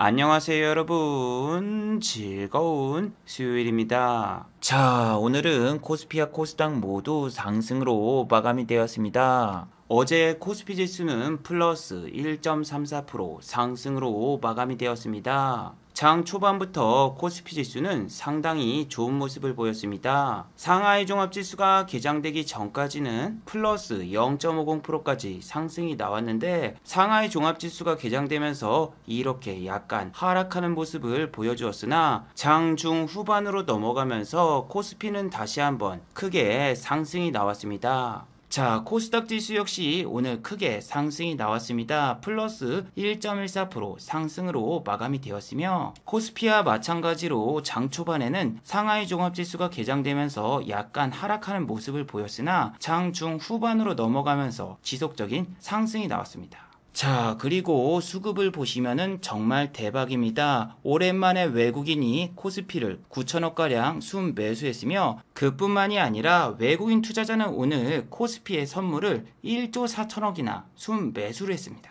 안녕하세요 여러분, 즐거운 수요일입니다. 자, 오늘은 코스피와 코스닥 모두 상승으로 마감이 되었습니다. 어제 코스피 지수는 플러스 1.34% 상승으로 마감이 되었습니다. 장 초반부터 코스피 지수는 상당히 좋은 모습을 보였습니다. 상하이 종합지수가 개장되기 전까지는 플러스 0.50%까지 상승이 나왔는데, 상하이 종합지수가 개장되면서 이렇게 약간 하락하는 모습을 보여주었으나 장 중후반으로 넘어가면서 코스피는 다시 한번 크게 상승이 나왔습니다. 자, 코스닥 지수 역시 오늘 크게 상승이 나왔습니다. 플러스 1.14% 상승으로 마감이 되었으며, 코스피와 마찬가지로 장 초반에는 상하이 종합지수가 개장되면서 약간 하락하는 모습을 보였으나 장 중후반으로 넘어가면서 지속적인 상승이 나왔습니다. 자, 그리고 수급을 보시면은 정말 대박입니다. 오랜만에 외국인이 코스피를 9천억가량 순매수했으며, 그뿐만이 아니라 외국인 투자자는 오늘 코스피의 선물을 1조 4천억이나 순매수를 했습니다.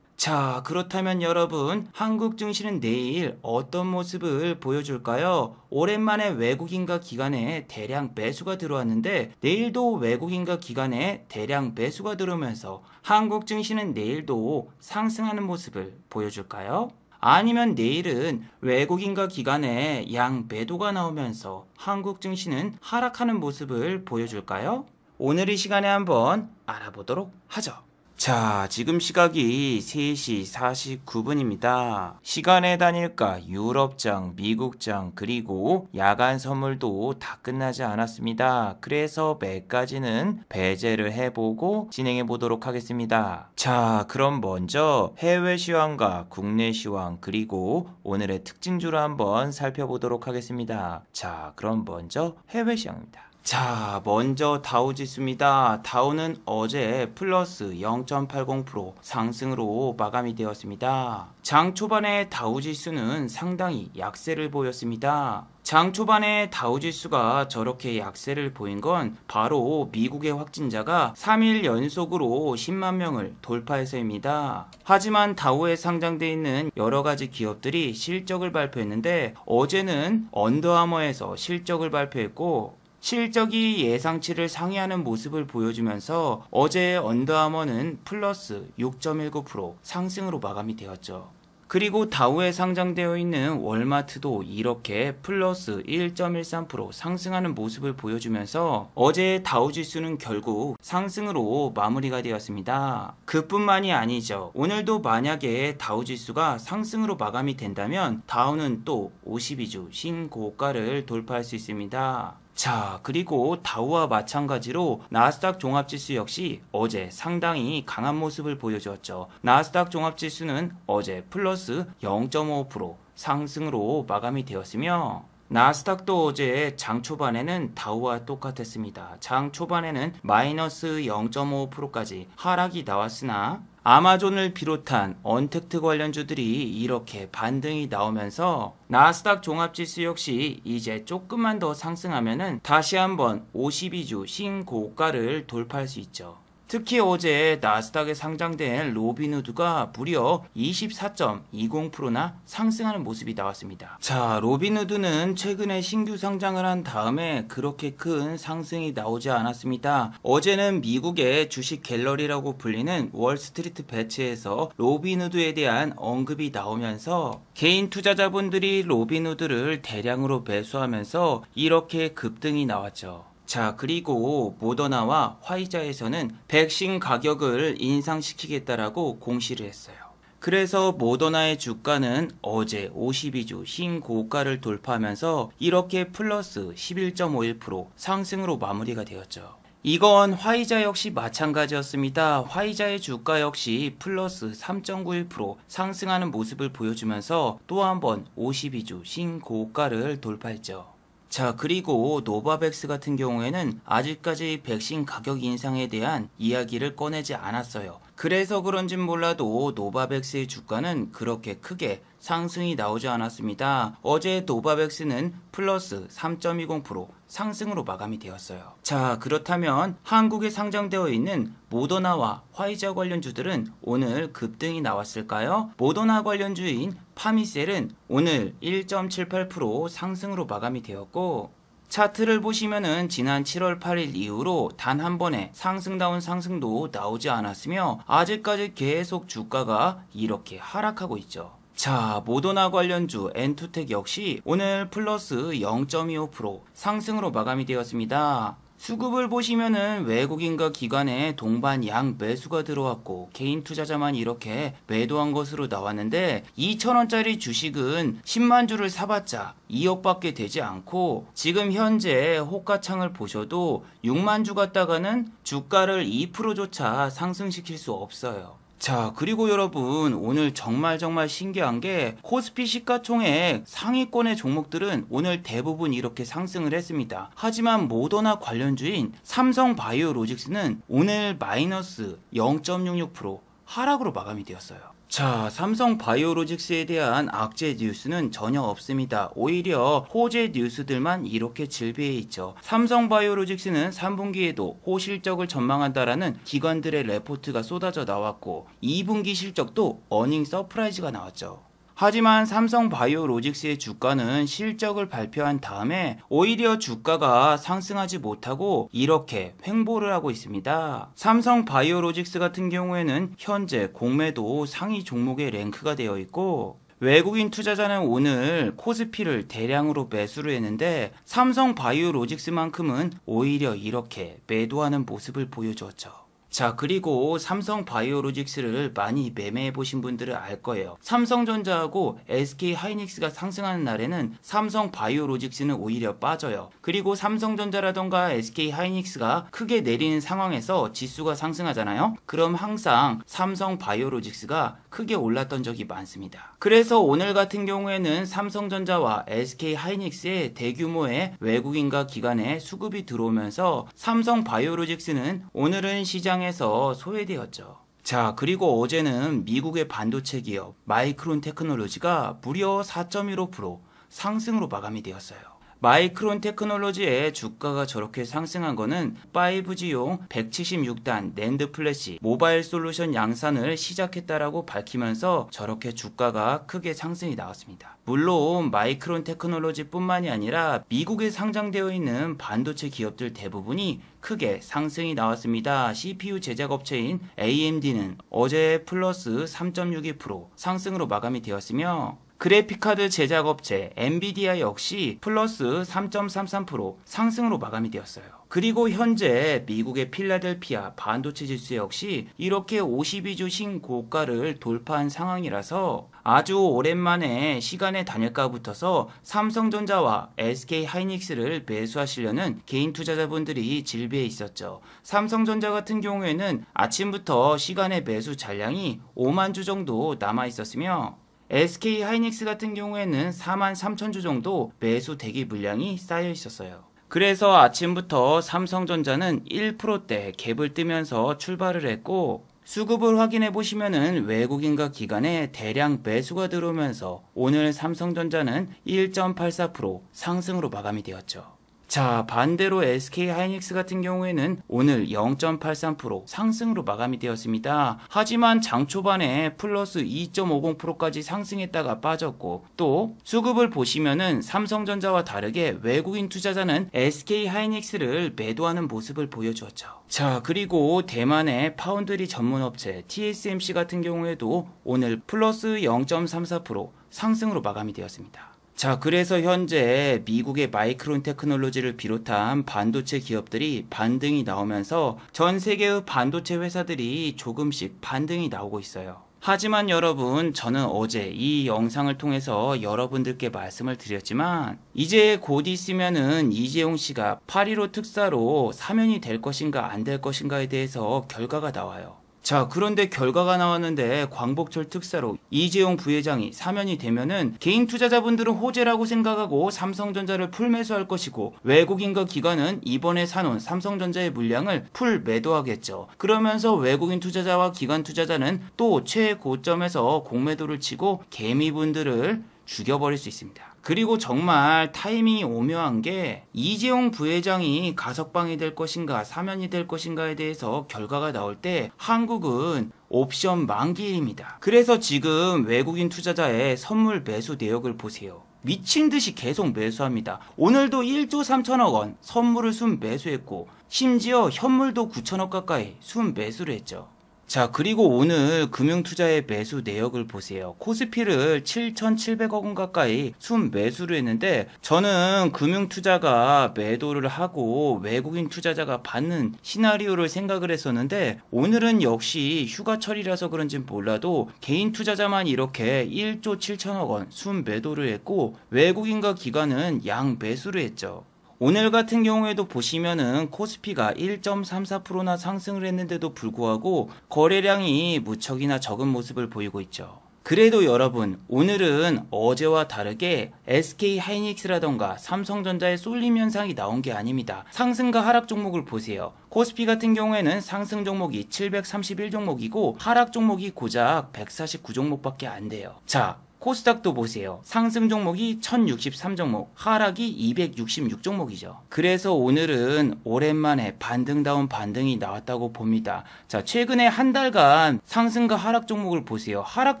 자, 그렇다면 여러분, 한국 증시는 내일 어떤 모습을 보여줄까요? 오랜만에 외국인과 기관에 대량 매수가 들어왔는데, 내일도 외국인과 기관에 대량 매수가 들어오면서 한국 증시는 내일도 상승하는 모습을 보여줄까요? 아니면 내일은 외국인과 기관에 양 매도가 나오면서 한국 증시는 하락하는 모습을 보여줄까요? 오늘 이 시간에 한번 알아보도록 하죠. 자, 지금 시각이 3시 49분입니다. 시간의 단일가 유럽장, 미국장, 그리고 야간 선물도 다 끝나지 않았습니다. 그래서 매까지는 배제를 해보고 진행해 보도록 하겠습니다. 자, 그럼 먼저 해외 시황과 국내 시황, 그리고 오늘의 특징주를 한번 살펴보도록 하겠습니다. 자, 그럼 먼저 해외 시황입니다. 자, 먼저 다우지수입니다. 다우는 어제 플러스 0.80% 상승으로 마감이 되었습니다. 장 초반에 다우지수는 상당히 약세를 보였습니다. 장 초반에 다우지수가 저렇게 약세를 보인 건 바로 미국의 확진자가 3일 연속으로 10만 명을 돌파해서입니다. 하지만 다우에 상장되어 있는 여러 가지 기업들이 실적을 발표했는데, 어제는 언더아머에서 실적을 발표했고, 실적이 예상치를 상회하는 모습을 보여주면서 어제 언더아머는 플러스 6.19% 상승으로 마감이 되었죠. 그리고 다우에 상장되어 있는 월마트도 이렇게 플러스 1.13% 상승하는 모습을 보여주면서 어제 다우지수는 결국 상승으로 마무리가 되었습니다. 그뿐만이 아니죠. 오늘도 만약에 다우지수가 상승으로 마감이 된다면 다우는 또 52주 신고가를 돌파할 수 있습니다. 자, 그리고 다우와 마찬가지로 나스닥 종합지수 역시 어제 상당히 강한 모습을 보여주었죠. 나스닥 종합지수는 어제 플러스 0.5% 상승으로 마감이 되었으며, 나스닥도 어제 장 초반에는 다우와 똑같았습니다. 장 초반에는 마이너스 0.5%까지 하락이 나왔으나 아마존을 비롯한 언택트 관련주들이 이렇게 반등이 나오면서 나스닥 종합지수 역시 이제 조금만 더 상승하면은 다시 한번 52주 신고가를 돌파할 수 있죠. 특히 어제 나스닥에 상장된 로빈후드가 무려 24.20%나 상승하는 모습이 나왔습니다. 자, 로빈후드는 최근에 신규 상장을 한 다음에 그렇게 큰 상승이 나오지 않았습니다. 어제는 미국의 주식 갤러리라고 불리는 월스트리트 배치에서 로빈후드에 대한 언급이 나오면서 개인 투자자분들이 로빈후드를 대량으로 매수하면서 이렇게 급등이 나왔죠. 자, 그리고 모더나와 화이자에서는 백신 가격을 인상시키겠다라고 공시를 했어요. 그래서 모더나의 주가는 어제 52주 신고가를 돌파하면서 이렇게 플러스 11.51% 상승으로 마무리가 되었죠. 이건 화이자 역시 마찬가지였습니다. 화이자의 주가 역시 플러스 3.91% 상승하는 모습을 보여주면서 또 한 번 52주 신고가를 돌파했죠. 자, 그리고 노바백스 같은 경우에는 아직까지 백신 가격 인상에 대한 이야기를 꺼내지 않았어요. 그래서 그런진 몰라도 노바백스의 주가는 그렇게 크게 상승이 나오지 않았습니다. 어제 노바백스는 플러스 3.20% 상승으로 마감이 되었어요. 자, 그렇다면 한국에 상장되어 있는 모더나와 화이자 관련주들은 오늘 급등이 나왔을까요? 모더나 관련주인 파미셀은 오늘 1.78% 상승으로 마감이 되었고, 차트를 보시면은 지난 7월 8일 이후로 단 한 번의 상승다운 상승도 나오지 않았으며 아직까지 계속 주가가 이렇게 하락하고 있죠. 자, 모더나 관련주 엔투텍 역시 오늘 플러스 0.25% 상승으로 마감이 되었습니다. 수급을 보시면은 외국인과 기관의 동반 양 매수가 들어왔고 개인 투자자만 이렇게 매도한 것으로 나왔는데 2,000원짜리 주식은 10만 주를 사봤자 2억밖에 되지 않고 지금 현재 호가창을 보셔도 6만 주 갔다가는 주가를 2%조차 상승시킬 수 없어요. 자, 그리고 여러분, 오늘 정말 신기한 게 코스피 시가총액 상위권의 종목들은 오늘 대부분 이렇게 상승을 했습니다. 하지만 모더나 관련주인 삼성바이오로직스는 오늘 마이너스 0.66% 하락으로 마감이 되었어요. 자, 삼성바이오로직스에 대한 악재 뉴스는 전혀 없습니다. 오히려 호재 뉴스들만 이렇게 질비해 있죠. 삼성바이오로직스는 3분기에도 호실적을 전망한다라는 기관들의 레포트가 쏟아져 나왔고 2분기 실적도 어닝 서프라이즈가 나왔죠. 하지만 삼성바이오로직스의 주가는 실적을 발표한 다음에 오히려 주가가 상승하지 못하고 이렇게 횡보를 하고 있습니다. 삼성바이오로직스 같은 경우에는 현재 공매도 상위 종목에 랭크가 되어 있고 외국인 투자자는 오늘 코스피를 대량으로 매수를 했는데 삼성바이오로직스만큼은 오히려 이렇게 매도하는 모습을 보여주었죠. 자, 그리고 삼성바이오로직스를 많이 매매해 보신 분들은 알 거예요. 삼성전자하고 SK하이닉스가 상승하는 날에는 삼성바이오로직스는 오히려 빠져요. 그리고 삼성전자라던가 SK하이닉스가 크게 내리는 상황에서 지수가 상승하잖아요. 그럼 항상 삼성바이오로직스가 크게 올랐던 적이 많습니다. 그래서 오늘 같은 경우에는 삼성전자와 SK하이닉스의 대규모의 외국인과 기관의 수급이 들어오면서 삼성바이오로직스는 오늘은 시장에서 소외되었죠. 자, 그리고 어제는 미국의 반도체 기업 마이크론 테크놀로지가 무려 4.15% 상승으로 마감이 되었어요. 마이크론 테크놀로지의 주가가 저렇게 상승한 거는 5G용 176단 낸드 플래시 모바일 솔루션 양산을 시작했다라고 밝히면서 저렇게 주가가 크게 상승이 나왔습니다. 물론 마이크론 테크놀로지 뿐만이 아니라 미국에 상장되어 있는 반도체 기업들 대부분이 크게 상승이 나왔습니다. CPU 제작업체인 AMD는 어제 플러스 3.62% 상승으로 마감이 되었으며 그래픽카드 제작업체 엔비디아 역시 플러스 3.33% 상승으로 마감이 되었어요. 그리고 현재 미국의 필라델피아 반도체 지수 역시 이렇게 52주 신고가를 돌파한 상황이라서 아주 오랜만에 시간의 단일가 붙어서 삼성전자와 SK하이닉스를 매수하시려는 개인 투자자분들이 질비해 있었죠. 삼성전자 같은 경우에는 아침부터 시간의 매수 잔량이 5만 주 정도 남아 있었으며 SK하이닉스 같은 경우에는 4만 3천 주 정도 매수 대기 물량이 쌓여 있었어요. 그래서 아침부터 삼성전자는 1%대 갭을 뜨면서 출발을 했고 수급을 확인해 보시면은 외국인과 기관의 대량 매수가 들어오면서 오늘 삼성전자는 1.84% 상승으로 마감이 되었죠. 자, 반대로 SK하이닉스 같은 경우에는 오늘 0.83% 상승으로 마감이 되었습니다. 하지만 장 초반에 플러스 2.50%까지 상승했다가 빠졌고 또 수급을 보시면은 삼성전자와 다르게 외국인 투자자는 SK하이닉스를 매도하는 모습을 보여주었죠. 자, 그리고 대만의 파운드리 전문업체 TSMC 같은 경우에도 오늘 플러스 0.34% 상승으로 마감이 되었습니다. 자, 그래서 현재 미국의 마이크론 테크놀로지를 비롯한 반도체 기업들이 반등이 나오면서 전 세계의 반도체 회사들이 조금씩 반등이 나오고 있어요. 하지만 여러분, 저는 어제 이 영상을 통해서 여러분들께 말씀을 드렸지만 이제 곧 있으면은 이재용 씨가 8.15 특사로 사면이 될 것인가 안 될 것인가에 대해서 결과가 나와요. 자, 그런데 결과가 나왔는데 광복절 특사로 이재용 부회장이 사면이 되면은 개인 투자자분들은 호재라고 생각하고 삼성전자를 풀 매수할 것이고, 외국인과 기관은 이번에 사놓은 삼성전자의 물량을 풀 매도하겠죠. 그러면서 외국인 투자자와 기관 투자자는 또 최고점에서 공매도를 치고 개미분들을 죽여버릴 수 있습니다. 그리고 정말 타이밍이 오묘한 게, 이재용 부회장이 가석방이 될 것인가 사면이 될 것인가에 대해서 결과가 나올 때 한국은 옵션 만기일입니다. 그래서 지금 외국인 투자자의 선물 매수 내역을 보세요. 미친 듯이 계속 매수합니다. 오늘도 1조 3천억 원 선물을 순 매수했고, 심지어 현물도 9천억 가까이 순 매수를 했죠. 자, 그리고 오늘 금융투자의 매수 내역을 보세요. 코스피를 7,700억 원 가까이 순 매수를 했는데, 저는 금융투자가 매도를 하고 외국인 투자자가 받는 시나리오를 생각을 했었는데, 오늘은 역시 휴가철이라서 그런진 몰라도 개인 투자자만 이렇게 1조 7천억 원 순 매도를 했고, 외국인과 기관은 양 매수를 했죠. 오늘 같은 경우에도 보시면은 코스피가 1.34%나 상승을 했는데도 불구하고 거래량이 무척이나 적은 모습을 보이고 있죠. 그래도 여러분, 오늘은 어제와 다르게 SK하이닉스라던가 삼성전자의 쏠림 현상이 나온 게 아닙니다. 상승과 하락 종목을 보세요. 코스피 같은 경우에는 상승 종목이 731 종목이고 하락 종목이 고작 149 종목밖에 안 돼요. 자, 코스닥도 보세요. 상승 종목이 1063 종목, 하락이 266 종목이죠. 그래서 오늘은 오랜만에 반등다운 반등이 나왔다고 봅니다. 자, 최근에 한 달간 상승과 하락 종목을 보세요. 하락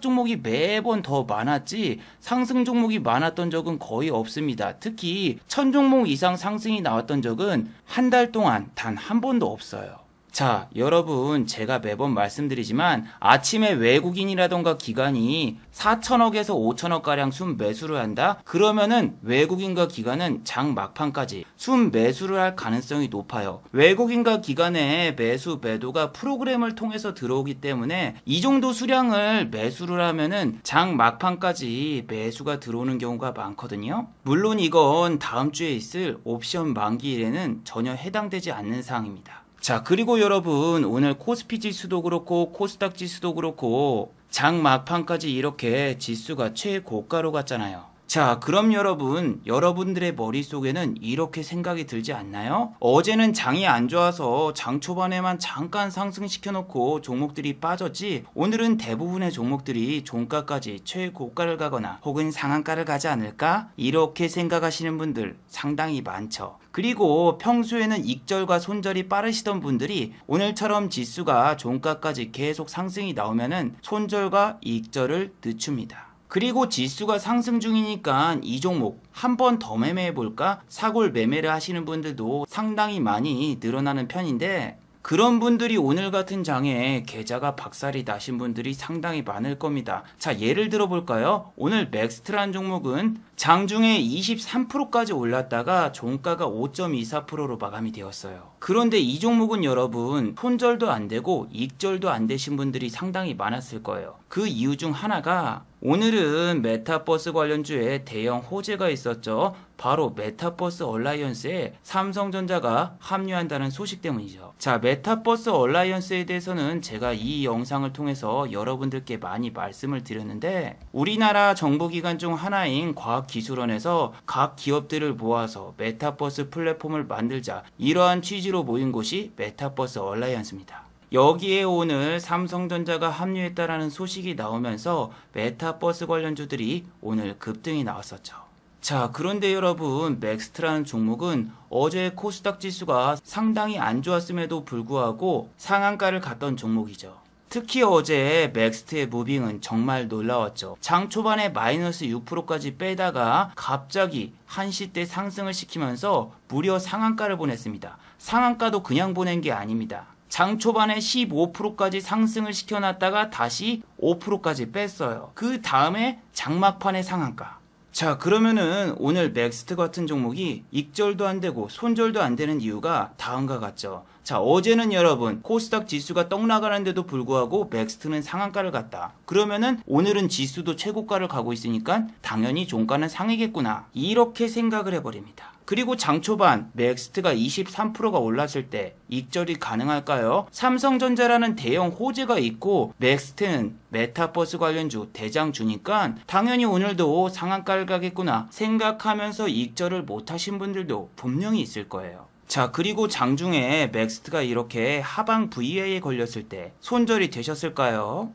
종목이 매번 더 많았지 상승 종목이 많았던 적은 거의 없습니다. 특히 1000종목 이상 상승이 나왔던 적은 한 달 동안 단 한 번도 없어요. 자, 여러분, 제가 매번 말씀드리지만 아침에 외국인이라던가 기관이 4천억에서 5천억 가량 순 매수를 한다? 그러면은 외국인과 기관은 장 막판까지 순 매수를 할 가능성이 높아요. 외국인과 기관의 매수 매도가 프로그램을 통해서 들어오기 때문에 이 정도 수량을 매수를 하면은 장 막판까지 매수가 들어오는 경우가 많거든요. 물론 이건 다음 주에 있을 옵션 만기일에는 전혀 해당되지 않는 사항입니다. 자, 그리고 여러분, 오늘 코스피 지수도 그렇고 코스닥 지수도 그렇고 장 막판까지 이렇게 지수가 최고가로 갔잖아요. 자, 그럼 여러분, 여러분들의 머릿속에는 이렇게 생각이 들지 않나요? 어제는 장이 안 좋아서 장 초반에만 잠깐 상승시켜놓고 종목들이 빠졌지, 오늘은 대부분의 종목들이 종가까지 최고가를 가거나 혹은 상한가를 가지 않을까? 이렇게 생각하시는 분들 상당히 많죠. 그리고 평소에는 익절과 손절이 빠르시던 분들이 오늘처럼 지수가 종가까지 계속 상승이 나오면은 손절과 익절을 늦춥니다. 그리고 지수가 상승 중이니까 이 종목 한 번 더 매매해볼까? 사골 매매를 하시는 분들도 상당히 많이 늘어나는 편인데, 그런 분들이 오늘 같은 장에 계좌가 박살이 나신 분들이 상당히 많을 겁니다. 자, 예를 들어 볼까요? 오늘 맥스트라는 종목은 장중에 23%까지 올랐다가 종가가 5.24%로 마감이 되었어요. 그런데 이 종목은 여러분, 손절도 안 되고 익절도 안 되신 분들이 상당히 많았을 거예요. 그 이유 중 하나가, 오늘은 메타버스 관련주에 대형 호재가 있었죠. 바로 메타버스 얼라이언스에 삼성전자가 합류한다는 소식 때문이죠. 자, 메타버스 얼라이언스에 대해서는 제가 이 영상을 통해서 여러분들께 많이 말씀을 드렸는데, 우리나라 정부기관 중 하나인 과학기술원에서 각 기업들을 모아서 메타버스 플랫폼을 만들자, 이러한 취지로 모인 곳이 메타버스 얼라이언스입니다. 여기에 오늘 삼성전자가 합류했다라는 소식이 나오면서 메타버스 관련주들이 오늘 급등이 나왔었죠. 자, 그런데 여러분, 맥스트라는 종목은 어제 코스닥 지수가 상당히 안 좋았음에도 불구하고 상한가를 갔던 종목이죠. 특히 어제 맥스트의 무빙은 정말 놀라웠죠. 장 초반에 마이너스 6%까지 빼다가 갑자기 한시 때 상승을 시키면서 무려 상한가를 보냈습니다. 상한가도 그냥 보낸 게 아닙니다. 장 초반에 15%까지 상승을 시켜놨다가 다시 5%까지 뺐어요. 그 다음에 장막판에 상한가. 자, 그러면은 오늘 맥스트 같은 종목이 익절도 안 되고 손절도 안 되는 이유가 다음과 같죠. 자, 어제는 여러분 코스닥 지수가 떡 나가는데도 불구하고 맥스트는 상한가를 갔다. 그러면은 오늘은 지수도 최고가를 가고 있으니까 당연히 종가는 상이겠구나, 이렇게 생각을 해버립니다. 그리고 장 초반 맥스트가 23%가 올랐을 때 익절이 가능할까요? 삼성전자라는 대형 호재가 있고 맥스트는 메타버스 관련주 대장주니까 당연히 오늘도 상한가를 가겠구나 생각하면서 익절을 못하신 분들도 분명히 있을 거예요. 자, 그리고 장중에 맥스트가 이렇게 하방 VI에 걸렸을 때 손절이 되셨을까요?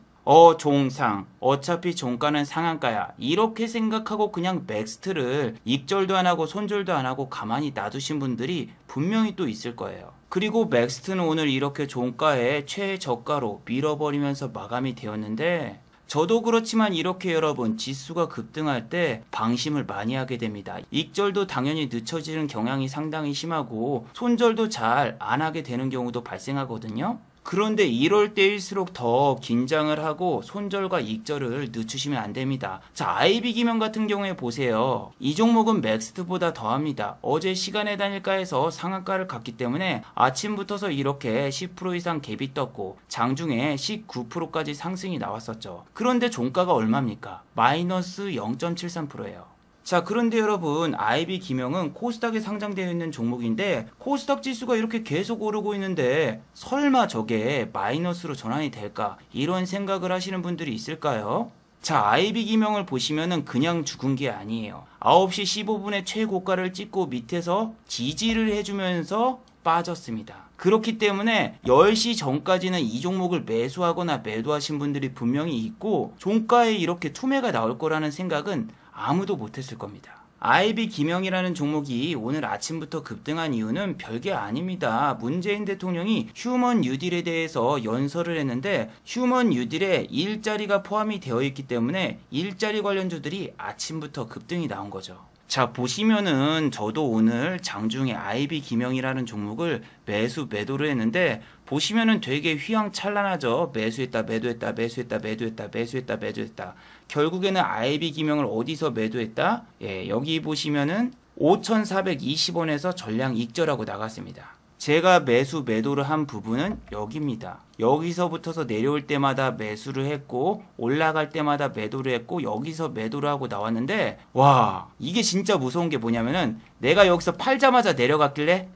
종상, 어차피 종가는 상한가야, 이렇게 생각하고 그냥 맥스트를 익절도 안 하고 손절도 안 하고 가만히 놔두신 분들이 분명히 또 있을 거예요. 그리고 맥스트는 오늘 이렇게 종가에 최저가로 밀어버리면서 마감이 되었는데, 저도 그렇지만 이렇게 여러분 지수가 급등할 때 방심을 많이 하게 됩니다. 익절도 당연히 늦춰지는 경향이 상당히 심하고 손절도 잘 안 하게 되는 경우도 발생하거든요. 그런데 이럴 때일수록 더 긴장을 하고 손절과 익절을 늦추시면 안 됩니다. 자, IB기명 같은 경우에 보세요. 이 종목은 맥스트보다 더합니다. 어제 시간의 단일가에서 상한가를 갔기 때문에 아침부터서 이렇게 10% 이상 갭이 떴고 장중에 19%까지 상승이 나왔었죠. 그런데 종가가 얼마입니까? 마이너스 0.73%예요. 자, 그런데 여러분 IB기명은 코스닥에 상장되어 있는 종목인데 코스닥 지수가 이렇게 계속 오르고 있는데 설마 저게 마이너스로 전환이 될까, 이런 생각을 하시는 분들이 있을까요? 자, IB기명을 보시면은 그냥 죽은 게 아니에요. 9시 15분에 최고가를 찍고 밑에서 지지를 해주면서 빠졌습니다. 그렇기 때문에 10시 전까지는 이 종목을 매수하거나 매도하신 분들이 분명히 있고 종가에 이렇게 투매가 나올 거라는 생각은 아무도 못했을 겁니다. IB기명이라는 종목이 오늘 아침부터 급등한 이유는 별게 아닙니다. 문재인 대통령이 휴먼 뉴딜에 대해서 연설을 했는데 휴먼 뉴딜에 일자리가 포함이 되어 있기 때문에 일자리 관련주들이 아침부터 급등이 나온 거죠. 자, 보시면은 저도 오늘 장중에 IB기명이라는 종목을 매도를 했는데 보시면은 되게 휘황찬란하죠. 매수했다 매도했다 매수했다 매도했다 매수했다 매도했다. 결국에는 IB기명을 어디서 매도했다? 여기 보시면은 5,420원에서 전량 익절하고 나갔습니다. 제가 매도를 한 부분은 여기입니다. 여기서부터서 내려올 때마다 매수를 했고 올라갈 때마다 매도를 했고 여기서 매도를 하고 나왔는데, 와, 이게 진짜 무서운 게 뭐냐면은 내가 여기서 팔자마자 내려갔길래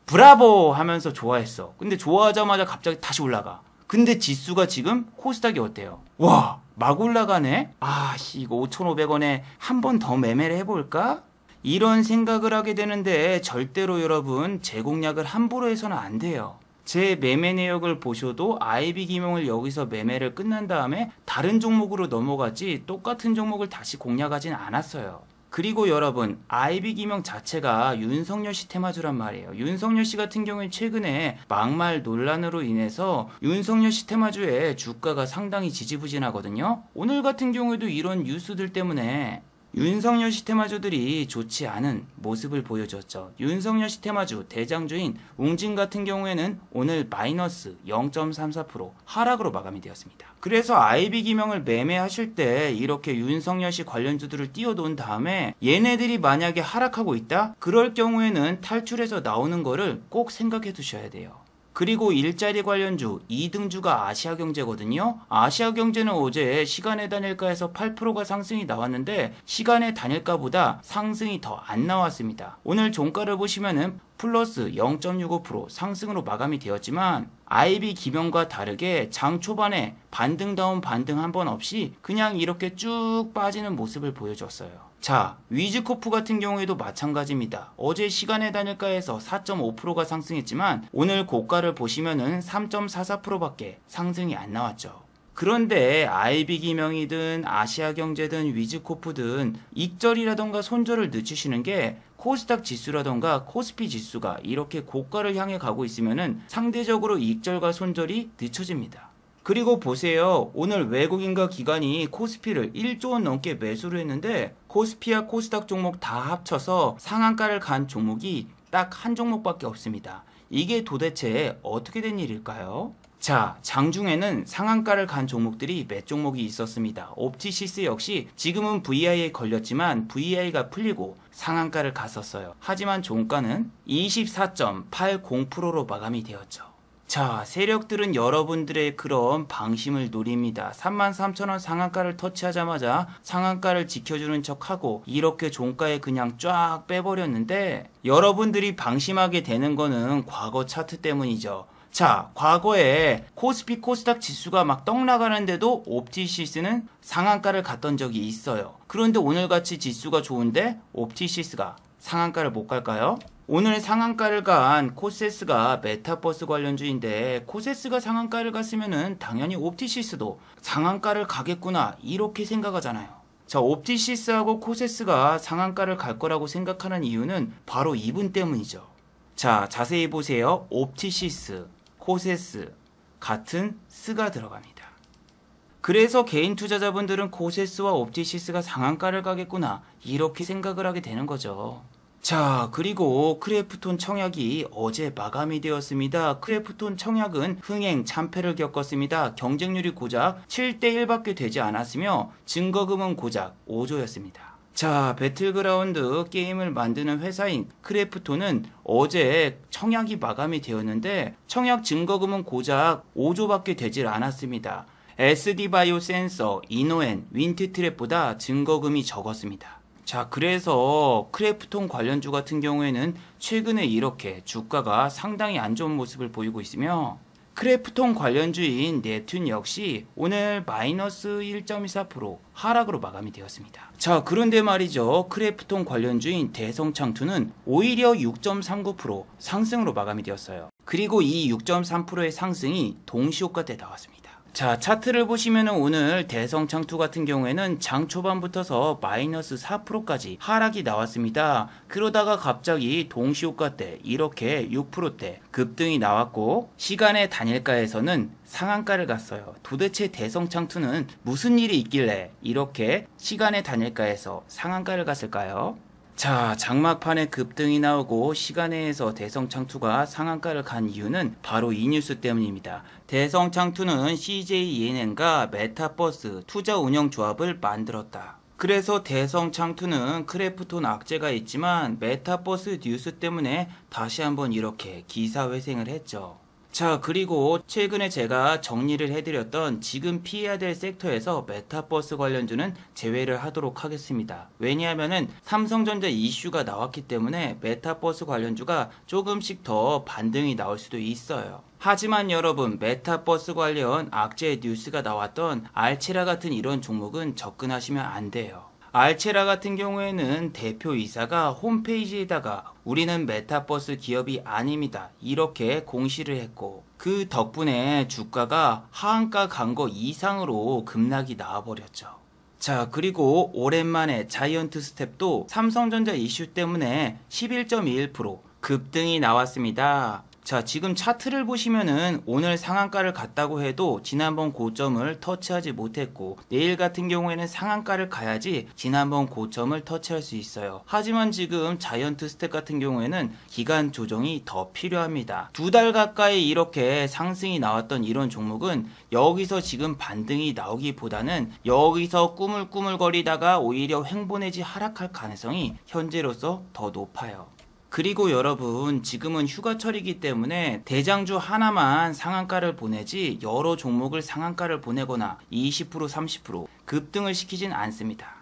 브라보 하면서 좋아했어. 근데 좋아하자마자 갑자기 다시 올라가. 근데 지수가 지금 코스닥이 어때요? 와, 막 올라가네? 이거 5,500원에 한 번 더 매매를 해볼까? 이런 생각을 하게 되는데 절대로 여러분 제 공략을 함부로 해서는 안 돼요. 제 매매 내역을 보셔도 IB기명을 여기서 매매를 끝난 다음에 다른 종목으로 넘어가지 똑같은 종목을 다시 공략하진 않았어요. 그리고 여러분 IB기명 자체가 윤석열 씨 테마주란 말이에요. 윤석열 씨 같은 경우에 최근에 막말 논란으로 인해서 윤석열 씨 테마주의 주가가 상당히 지지부진하거든요. 오늘 같은 경우에도 이런 뉴스들 때문에 윤석열 씨 테마주들이 좋지 않은 모습을 보여줬죠. 윤석열 씨 테마주 대장주인 웅진 같은 경우에는 오늘 마이너스 0.34% 하락으로 마감이 되었습니다. 그래서 IB기명을 매매하실 때 이렇게 윤석열 씨 관련주들을 띄워놓은 다음에 얘네들이 만약에 하락하고 있다? 그럴 경우에는 탈출해서 나오는 거를 꼭 생각해 두셔야 돼요. 그리고 일자리 관련주 2등주가 아시아경제거든요. 아시아경제는 어제 시간의 단일가에서 8%가 상승이 나왔는데 시간의 단일가보다 상승이 더 안 나왔습니다. 오늘 종가를 보시면은 플러스 0.65% 상승으로 마감이 되었지만 IB기명과 다르게 장 초반에 반등다운 반등 한 번 없이 그냥 이렇게 쭉 빠지는 모습을 보여줬어요. 자, 위즈코프 같은 경우에도 마찬가지입니다. 어제 시간의 단일가에서 4.5%가 상승했지만 오늘 고가를 보시면은 3.44%밖에 상승이 안 나왔죠. 그런데 IB기명이든 아시아경제든 위즈코프든 익절이라던가 손절을 늦추시는 게 코스닥 지수라던가 코스피 지수가 이렇게 고가를 향해 가고 있으면은 상대적으로 익절과 손절이 늦춰집니다. 그리고 보세요. 오늘 외국인과 기관이 코스피를 1조 원 넘게 매수를 했는데 코스피와 코스닥 종목 다 합쳐서 상한가를 간 종목이 딱 한 종목밖에 없습니다. 이게 도대체 어떻게 된 일일까요? 자, 장중에는 상한가를 간 종목들이 몇 종목이 있었습니다. 옵티시스 역시 지금은 VI에 걸렸지만 VI가 풀리고 상한가를 갔었어요. 하지만 종가는 24.80%로 마감이 되었죠. 자, 세력들은 여러분들의 그런 방심을 노립니다. 33,000원 상한가를 터치하자마자 상한가를 지켜주는 척하고 이렇게 종가에 그냥 쫙 빼버렸는데 여러분들이 방심하게 되는 거는 과거 차트 때문이죠. 자, 과거에 코스피 코스닥 지수가 막 떡 나가는데도 옵티시스는 상한가를 갔던 적이 있어요. 그런데 오늘같이 지수가 좋은데 옵티시스가 상한가를 못 갈까요? 오늘 상한가를 간 코세스가 메타버스 관련주인데 코세스가 상한가를 갔으면은 당연히 옵티시스도 상한가를 가겠구나 이렇게 생각하잖아요. 자, 옵티시스하고 코세스가 상한가를 갈 거라고 생각하는 이유는 바로 이분 때문이죠. 자, 자세히 보세요. 옵티시스, 코세스 같은 스가 들어갑니다. 그래서 개인 투자자분들은 코세스와 옵티시스가 상한가를 가겠구나 이렇게 생각을 하게 되는 거죠. 자, 그리고 크래프톤 청약이 어제 마감이 되었습니다. 크래프톤 청약은 흥행 참패를 겪었습니다. 경쟁률이 고작 7대1밖에 되지 않았으며 증거금은 고작 5조였습니다. 자, 배틀그라운드 게임을 만드는 회사인 크래프톤은 어제 청약이 마감이 되었는데 청약 증거금은 고작 5조밖에 되질 않았습니다. SD바이오 센서, 이노엔, 윈트트랩보다 증거금이 적었습니다. 자, 그래서 크래프톤 관련주 같은 경우에는 최근에 이렇게 주가가 상당히 안 좋은 모습을 보이고 있으며 크래프톤 관련주인 넵튠 역시 오늘 마이너스 1.24% 하락으로 마감이 되었습니다. 자, 그런데 말이죠. 크래프톤 관련주인 대성창투는 오히려 6.39% 상승으로 마감이 되었어요. 그리고 이 6.3%의 상승이 동시효과 때 나왔습니다. 자, 차트를 보시면 오늘 대성창투 같은 경우에는 장 초반부터서 마이너스 4%까지 하락이 나왔습니다. 그러다가 갑자기 동시효과 때 이렇게 6%대 급등이 나왔고 시간의 단일가에서는 상한가를 갔어요. 도대체 대성창투는 무슨 일이 있길래 이렇게 시간의 단일가에서 상한가를 갔을까요? 자, 장막판에 급등이 나오고 시간에서 대성창투가 상한가를 간 이유는 바로 이 뉴스 때문입니다. 대성창투는 CJENM과 메타버스 투자운영조합을 만들었다. 그래서 대성창투는 크래프톤 악재가 있지만 메타버스 뉴스 때문에 다시 한번 이렇게 기사회생을 했죠. 자, 그리고 최근에 제가 정리를 해드렸던 지금 피해야 될 섹터에서 메타버스 관련주는 제외를 하도록 하겠습니다. 왜냐하면은 삼성전자 이슈가 나왔기 때문에 메타버스 관련주가 조금씩 더 반등이 나올 수도 있어요. 하지만 여러분, 메타버스 관련 악재 뉴스가 나왔던 알체라 같은 이런 종목은 접근하시면 안 돼요. 알체라 같은 경우에는 대표이사가 홈페이지에다가 우리는 메타버스 기업이 아닙니다 이렇게 공시를 했고 그 덕분에 주가가 하한가 간 거 이상으로 급락이 나와버렸죠. 자, 그리고 오랜만에 자이언트 스텝도 삼성전자 이슈 때문에 11.21% 급등이 나왔습니다. 자, 지금 차트를 보시면은 오늘 상한가를 갔다고 해도 지난번 고점을 터치하지 못했고 내일 같은 경우에는 상한가를 가야지 지난번 고점을 터치할 수 있어요. 하지만 지금 자이언트 스텝 같은 경우에는 기간 조정이 더 필요합니다. 2달 가까이 이렇게 상승이 나왔던 이런 종목은 여기서 지금 반등이 나오기보다는 여기서 꾸물꾸물거리다가 오히려 횡보 내지 하락할 가능성이 현재로서 더 높아요. 그리고 여러분, 지금은 휴가철이기 때문에 대장주 하나만 상한가를 보내지 여러 종목을 상한가를 보내거나 20% 30% 급등을 시키진 않습니다.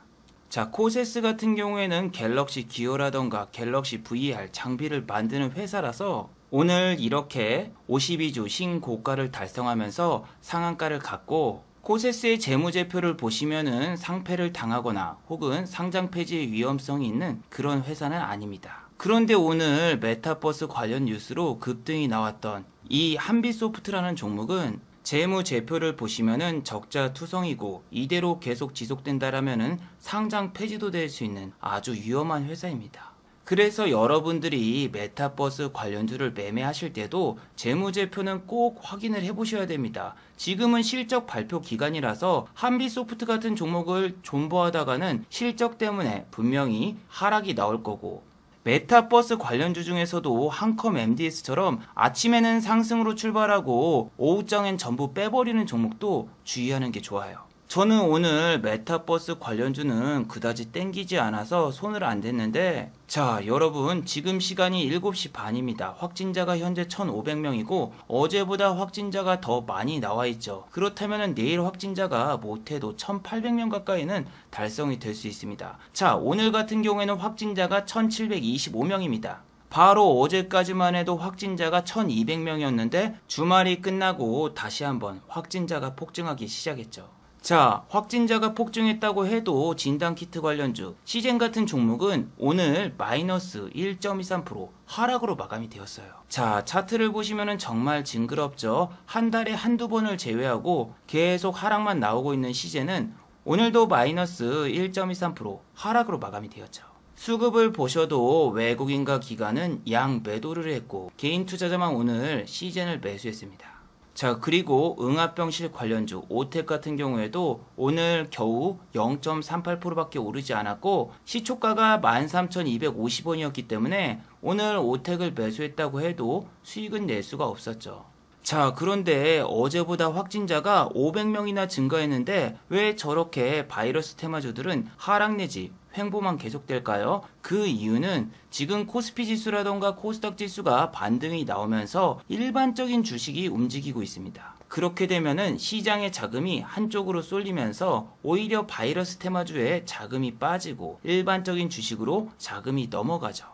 자, 코세스 같은 경우에는 갤럭시 기어라던가 갤럭시 VR 장비를 만드는 회사라서 오늘 이렇게 52주 신고가를 달성하면서 상한가를 갔고 코세스의 재무제표를 보시면은 상패를 당하거나 혹은 상장 폐지의 위험성이 있는 그런 회사는 아닙니다. 그런데 오늘 메타버스 관련 뉴스로 급등이 나왔던 이 한빛소프트라는 종목은 재무제표를 보시면은 적자 투성이고 이대로 계속 지속된다라면은 상장 폐지도 될 수 있는 아주 위험한 회사입니다. 그래서 여러분들이 메타버스 관련주를 매매하실 때도 재무제표는 꼭 확인을 해보셔야 됩니다. 지금은 실적 발표 기간이라서 한빛소프트 같은 종목을 존버하다가는 실적 때문에 분명히 하락이 나올 거고 메타버스 관련주 중에서도 한컴 MDS처럼 아침에는 상승으로 출발하고 오후장엔 전부 빼버리는 종목도 주의하는 게 좋아요. 저는 오늘 메타버스 관련주는 그다지 땡기지 않아서 손을 안 댔는데, 자 여러분, 지금 시간이 7시 반입니다. 확진자가 현재 1,500명이고 어제보다 확진자가 더 많이 나와 있죠. 그렇다면 내일 확진자가 못해도 1,800명 가까이는 달성이 될 수 있습니다. 자, 오늘 같은 경우에는 확진자가 1,725명입니다. 바로 어제까지만 해도 확진자가 1,200명이었는데 주말이 끝나고 다시 한번 확진자가 폭증하기 시작했죠. 자, 확진자가 폭증했다고 해도 진단키트 관련주, 시젠 같은 종목은 오늘 마이너스 1.23% 하락으로 마감이 되었어요. 자, 차트를 보시면 정말 징그럽죠. 한 달에 한두 번을 제외하고 계속 하락만 나오고 있는 시젠은 오늘도 마이너스 1.23% 하락으로 마감이 되었죠. 수급을 보셔도 외국인과 기관은 양 매도를 했고 개인 투자자만 오늘 시젠을 매수했습니다. 자, 그리고 응압병실 관련주 오텍 같은 경우에도 오늘 겨우 0.38%밖에 오르지 않았고 시초가가 13,250원이었기 때문에 오늘 오텍을 매수했다고 해도 수익은 낼 수가 없었죠. 자, 그런데 어제보다 확진자가 500명이나 증가했는데 왜 저렇게 바이러스 테마주들은 하락 내지 횡보만 계속될까요? 그 이유는 지금 코스피 지수라던가 코스닥 지수가 반등이 나오면서 일반적인 주식이 움직이고 있습니다. 그렇게 되면은 시장의 자금이 한쪽으로 쏠리면서 오히려 바이러스 테마주에 자금이 빠지고 일반적인 주식으로 자금이 넘어가죠.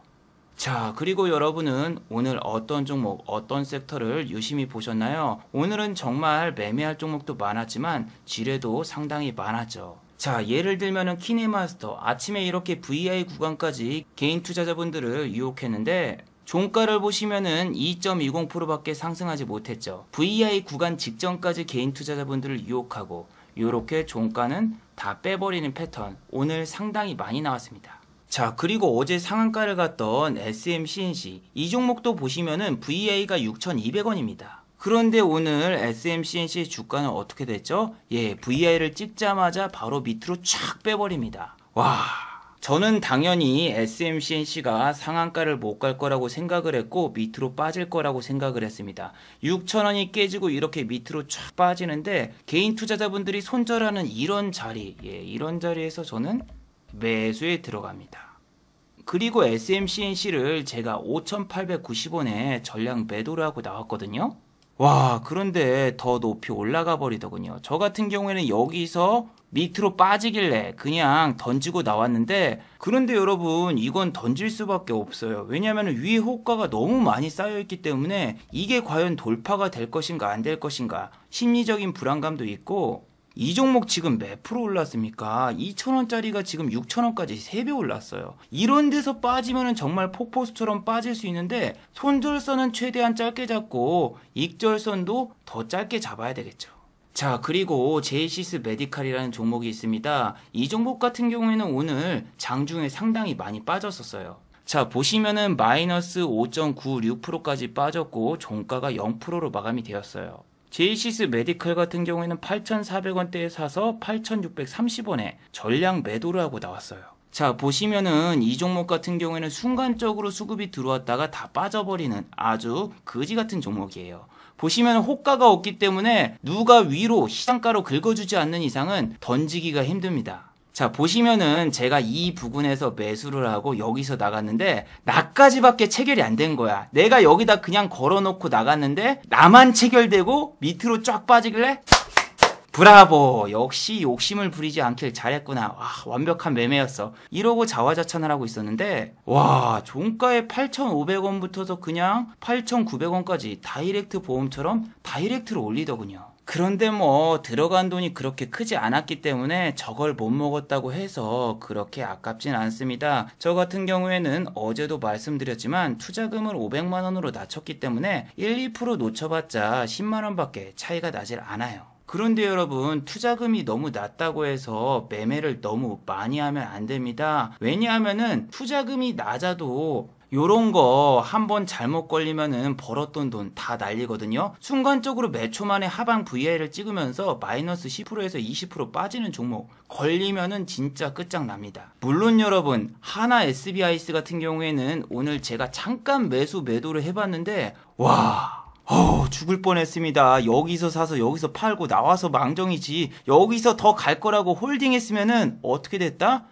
자, 그리고 여러분은 오늘 어떤 종목, 어떤 섹터를 유심히 보셨나요? 오늘은 정말 매매할 종목도 많았지만 지뢰도 상당히 많았죠. 자, 예를 들면은 키네마스터 아침에 이렇게 VI 구간까지 개인 투자자분들을 유혹했는데 종가를 보시면은 2.20%밖에 상승하지 못했죠. VI 구간 직전까지 개인 투자자분들을 유혹하고 이렇게 종가는 다 빼버리는 패턴, 오늘 상당히 많이 나왔습니다. 자, 그리고 어제 상한가를 갔던 SMCNC 이 종목도 보시면은 VI가 6,200원입니다. 그런데 오늘 SMCNC 주가는 어떻게 됐죠? 예, VI를 찍자마자 바로 밑으로 쫙 빼버립니다. 와, 저는 당연히 SMCNC가 상한가를 못 갈 거라고 생각을 했고 밑으로 빠질 거라고 생각을 했습니다. 6,000원이 깨지고 이렇게 밑으로 쫙 빠지는데 개인 투자자분들이 손절하는 이런 자리, 이런 자리에서 저는 매수에 들어갑니다. 그리고 SMCNC를 제가 5,890원에 전량 매도를 하고 나왔거든요. 와, 그런데 더 높이 올라가 버리더군요. 저 같은 경우에는 여기서 밑으로 빠지길래 그냥 던지고 나왔는데, 그런데 여러분 이건 던질 수밖에 없어요. 왜냐하면 위에 호가가 너무 많이 쌓여있기 때문에 이게 과연 돌파가 될 것인가 안 될 것인가 심리적인 불안감도 있고, 이 종목 지금 몇 프로 올랐습니까? 2,000원짜리가 지금 6,000원까지 3배 올랐어요. 이런 데서 빠지면 정말 폭포수처럼 빠질 수 있는데 손절선은 최대한 짧게 잡고 익절선도 더 짧게 잡아야 되겠죠. 자, 그리고 제이시스 메디칼이라는 종목이 있습니다. 이 종목 같은 경우에는 오늘 장중에 상당히 많이 빠졌었어요. 자, 보시면은 마이너스 5.96%까지 빠졌고 종가가 0%로 마감이 되었어요. 제이시스 메디칼 같은 경우에는 8,400원대에 사서 8,630원에 전량 매도를 하고 나왔어요. 자, 보시면은 이 종목 같은 경우에는 순간적으로 수급이 들어왔다가 다 빠져버리는 아주 거지 같은 종목이에요. 보시면 호가가 없기 때문에 누가 위로 시장가로 긁어주지 않는 이상은 던지기가 힘듭니다. 자, 보시면은 제가 이 부근에서 매수를 하고 여기서 나갔는데 나까지밖에 체결이 안 된 거야. 내가 여기다 그냥 걸어놓고 나갔는데 나만 체결되고 밑으로 쫙 빠지길래 브라보, 역시 욕심을 부리지 않길 잘했구나. 와, 완벽한 매매였어. 이러고 자화자찬을 하고 있었는데 와, 종가에 8,500원부터서 그냥 8,900원까지 다이렉트 보험처럼 다이렉트로 올리더군요. 그런데 뭐 들어간 돈이 그렇게 크지 않았기 때문에 저걸 못 먹었다고 해서 그렇게 아깝진 않습니다. 저 같은 경우에는 어제도 말씀드렸지만 투자금을 500만원으로 낮췄기 때문에 1, 2% 놓쳐봤자 10만원밖에 차이가 나질 않아요. 그런데 여러분, 투자금이 너무 낮다고 해서 매매를 너무 많이 하면 안 됩니다. 왜냐하면은 투자금이 낮아도 요런 거 한번 잘못 걸리면은 벌었던 돈 다 날리거든요. 순간적으로 몇 초 만에 하방 VI를 찍으면서 마이너스 10%에서 20% 빠지는 종목 걸리면은 진짜 끝장납니다. 물론 여러분, 하나 SBIS 같은 경우에는 오늘 제가 잠깐 매도를 해봤는데 와, 죽을 뻔했습니다. 여기서 사서 여기서 팔고 나와서 망정이지. 여기서 더 갈 거라고 홀딩했으면은 어떻게 됐다?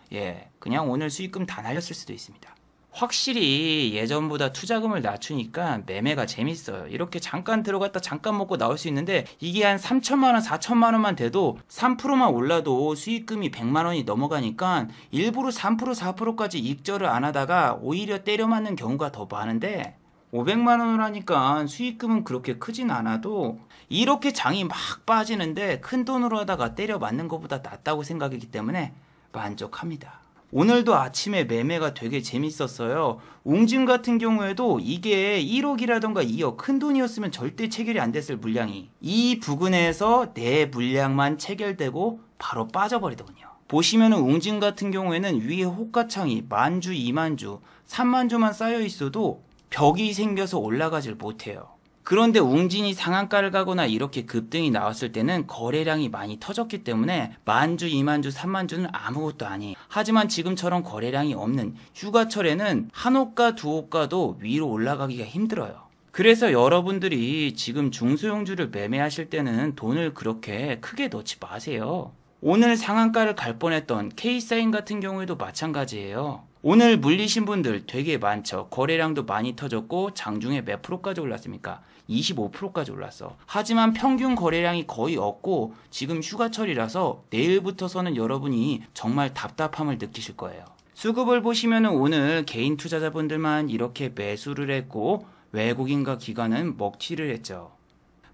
그냥 오늘 수익금 다 날렸을 수도 있습니다. 확실히 예전보다 투자금을 낮추니까 매매가 재밌어요. 이렇게 잠깐 들어갔다 잠깐 먹고 나올 수 있는데 이게 한 3천만 원, 4천만 원만 돼도 3%만 올라도 수익금이 100만 원이 넘어가니까 일부러 3%, 4%까지 익절을 안 하다가 오히려 때려 맞는 경우가 더 많은데 500만 원을 하니까 수익금은 그렇게 크진 않아도 이렇게 장이 막 빠지는데 큰 돈으로 하다가 때려 맞는 것보다 낫다고 생각이기 때문에 만족합니다. 오늘도 아침에 매매가 되게 재밌었어요. 웅진 같은 경우에도 이게 1억이라던가 2억 큰 돈이었으면 절대 체결이 안 됐을 물량이 이 부근에서 내 물량만 체결되고 바로 빠져버리더군요. 보시면은 웅진 같은 경우에는 위에 호가창이 만주, 2만주, 3만주만 쌓여 있어도 벽이 생겨서 올라가질 못해요. 그런데 웅진이 상한가를 가거나 이렇게 급등이 나왔을 때는 거래량이 많이 터졌기 때문에 만주, 2만주, 3만주는 아무것도 아니에요. 하지만 지금처럼 거래량이 없는 휴가철에는 한 호가, 두 호가도 위로 올라가기가 힘들어요. 그래서 여러분들이 지금 중소형주를 매매하실 때는 돈을 그렇게 크게 넣지 마세요. 오늘 상한가를 갈 뻔했던 K사인 같은 경우에도 마찬가지예요. 오늘 물리신 분들 되게 많죠. 거래량도 많이 터졌고 장중에 몇 프로까지 올랐습니까? 25%까지 올랐어. 하지만 평균 거래량이 거의 없고 지금 휴가철이라서 내일부터서는 여러분이 정말 답답함을 느끼실 거예요. 수급을 보시면 오늘 개인 투자자분들만 이렇게 매수를 했고 외국인과 기관은 먹튀를 했죠.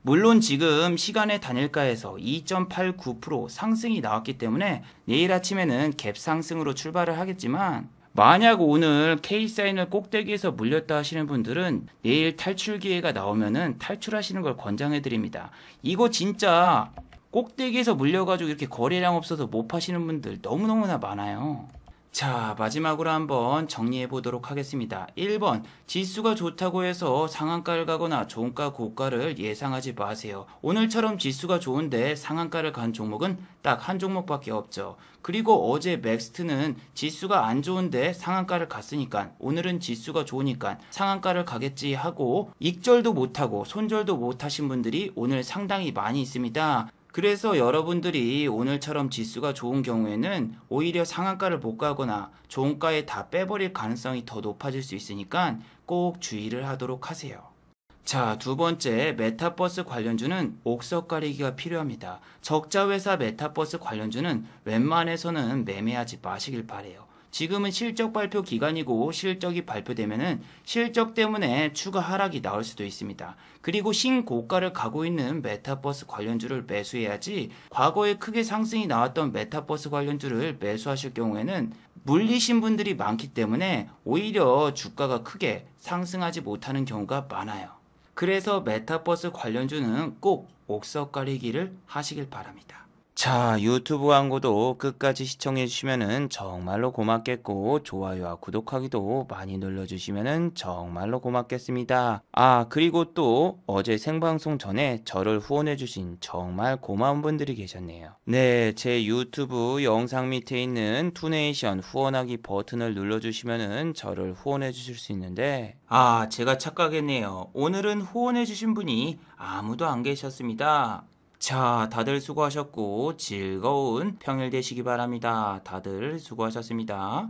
물론 지금 시간의 단일가에서 2.89% 상승이 나왔기 때문에 내일 아침에는 갭 상승으로 출발을 하겠지만 만약 오늘 K사인을 꼭대기에서 물렸다 하시는 분들은 내일 탈출 기회가 나오면은 탈출하시는 걸 권장해 드립니다. 이거 진짜 꼭대기에서 물려가지고 이렇게 거래량 없어서 못 파시는 분들 너무너무나 많아요. 자, 마지막으로 한번 정리해 보도록 하겠습니다. 1번, 지수가 좋다고 해서 상한가를 가거나 종가 고가를 예상하지 마세요. 오늘처럼 지수가 좋은데 상한가를 간 종목은 딱 한 종목밖에 없죠. 그리고 어제 맥스트는 지수가 안 좋은데 상한가를 갔으니까 오늘은 지수가 좋으니까 상한가를 가겠지 하고 익절도 못하고 손절도 못하신 분들이 오늘 상당히 많이 있습니다. 그래서 여러분들이 오늘처럼 지수가 좋은 경우에는 오히려 상한가를 못 가거나 종가에 다 빼버릴 가능성이 더 높아질 수 있으니까 꼭 주의를 하도록 하세요. 자, 두 번째, 메타버스 관련주는 옥석 가리기가 필요합니다. 적자 회사 메타버스 관련주는 웬만해서는 매매하지 마시길 바래요. 지금은 실적 발표 기간이고 실적이 발표되면은 실적 때문에 추가 하락이 나올 수도 있습니다. 그리고 신고가를 가고 있는 메타버스 관련주를 매수해야지 과거에 크게 상승이 나왔던 메타버스 관련주를 매수하실 경우에는 물리신 분들이 많기 때문에 오히려 주가가 크게 상승하지 못하는 경우가 많아요. 그래서 메타버스 관련주는 꼭 옥석 가리기를 하시길 바랍니다. 자, 유튜브 광고도 끝까지 시청해 주시면은 정말로 고맙겠고 좋아요와 구독하기도 많이 눌러주시면은 정말로 고맙겠습니다. 아, 그리고 또 어제 생방송 전에 저를 후원해 주신 정말 고마운 분들이 계셨네요. 네, 제 유튜브 영상 밑에 있는 투네이션 후원하기 버튼을 눌러주시면은 저를 후원해 주실 수 있는데 제가 착각했네요. 오늘은 후원해 주신 분이 아무도 안 계셨습니다. 자, 다들 수고하셨고 즐거운 평일 되시기 바랍니다. 다들 수고하셨습니다.